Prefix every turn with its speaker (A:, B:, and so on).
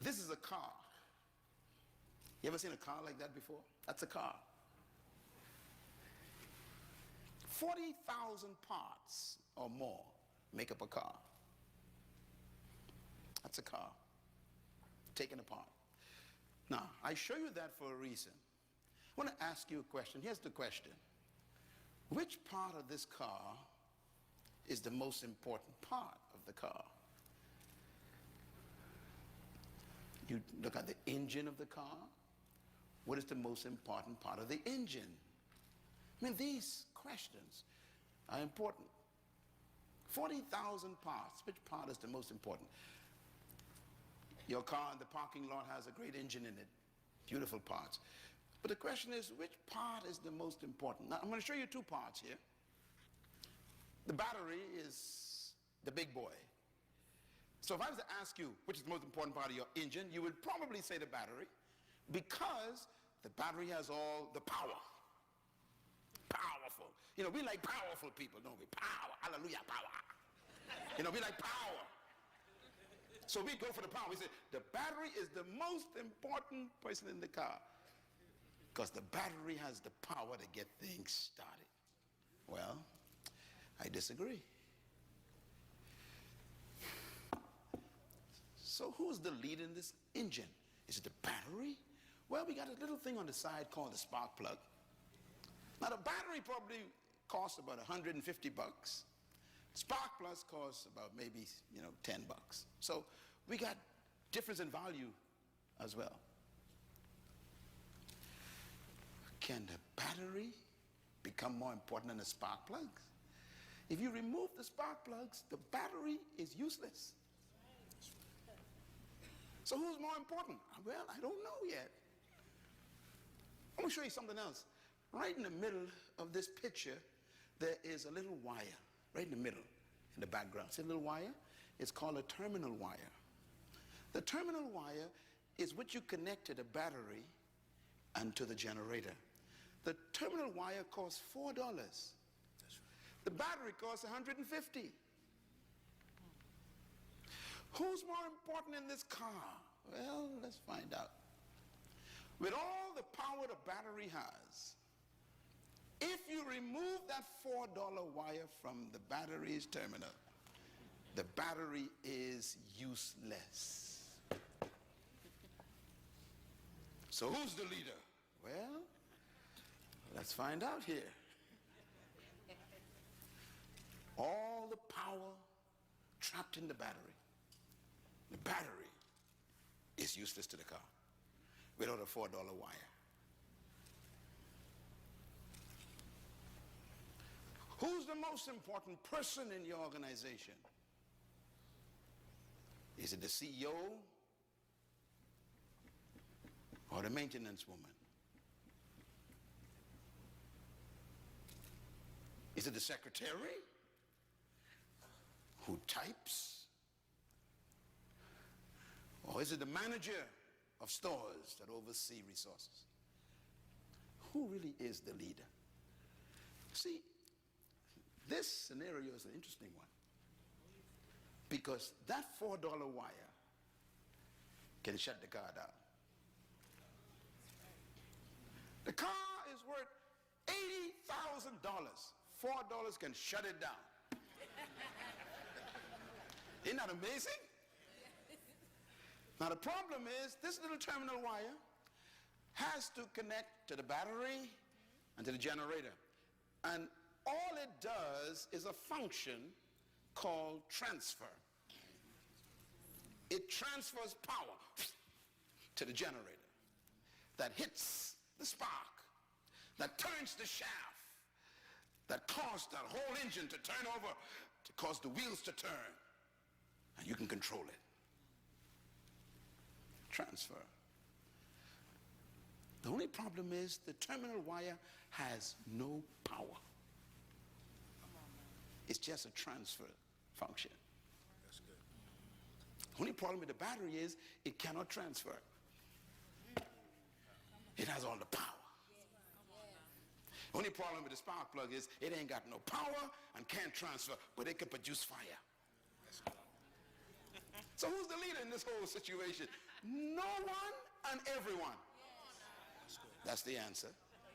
A: This is a car. You ever seen a car like that before? That's a car. 40,000 parts or more make up a car. That's a car, taken apart. Now, I show you that for a reason. I want to ask you a question. Here's the question. Which part of this car is the most important part of the car? You look at the engine of the car. What is the most important part of the engine? I mean, these questions are important. 40,000 parts. Which part is the most important? Your car in the parking lot has a great engine in it. Beautiful parts. But the question is, which part is the most important? Now, I'm going to show you two parts here. The battery is the big boy. So if I was to ask you which is the most important part of your engine, you would probably say the battery, because the battery has all the power. Powerful. You know, we like powerful people, don't we? Power. Hallelujah, power. You know, we like power. So we go for the power. We say the battery is the most important person in the car because the battery has the power to get things started. Well, I disagree. So who's the lead in this engine? Is it the battery? Well, we got a little thing on the side called the spark plug. Now the battery probably costs about 150 bucks. Spark plug costs about maybe, $10. So we got difference in value as well. Can the battery become more important than the spark plugs? If you remove the spark plugs, the battery is useless. So who's more important? Well, I don't know yet. I'm going to show you something else. Right in the middle of this picture, there is a little wire. Right in the middle, in the background. See a little wire? It's called a terminal wire. The terminal wire is what you connect to the battery and to the generator. The terminal wire costs $4. That's right. The battery costs $150. Who's more important in this car? Well, let's find out. With all the power the battery has, if you remove that $4 wire from the battery's terminal, the battery is useless. So who's the leader? Well, let's find out here. All the power trapped in the battery. The battery is useless to the car without a $4 wire. Who's the most important person in your organization? Is it the CEO or the maintenance woman? Is it the secretary who types? Or is it the manager of stores that oversee resources? Who really is the leader? See, this scenario is an interesting one because that $4 wire can shut the car down. The car is worth $80,000. $4 can shut it down. Isn't that amazing? Now the problem is this little terminal wire has to connect to the battery and to the generator. And all it does is a function called transfer. It transfers power to the generator that hits the spark, that turns the shaft, that causes that whole engine to turn over, to cause the wheels to turn, and you can control it. Transfer. The only problem is the terminal wire has no power. It's just a transfer function. That's good. The only problem with the battery is it cannot transfer. It has all the power. The only problem with the spark plug is it ain't got no power and can't transfer, but it can produce fire. So who's the leader in this whole situation? No one and everyone. That's the answer.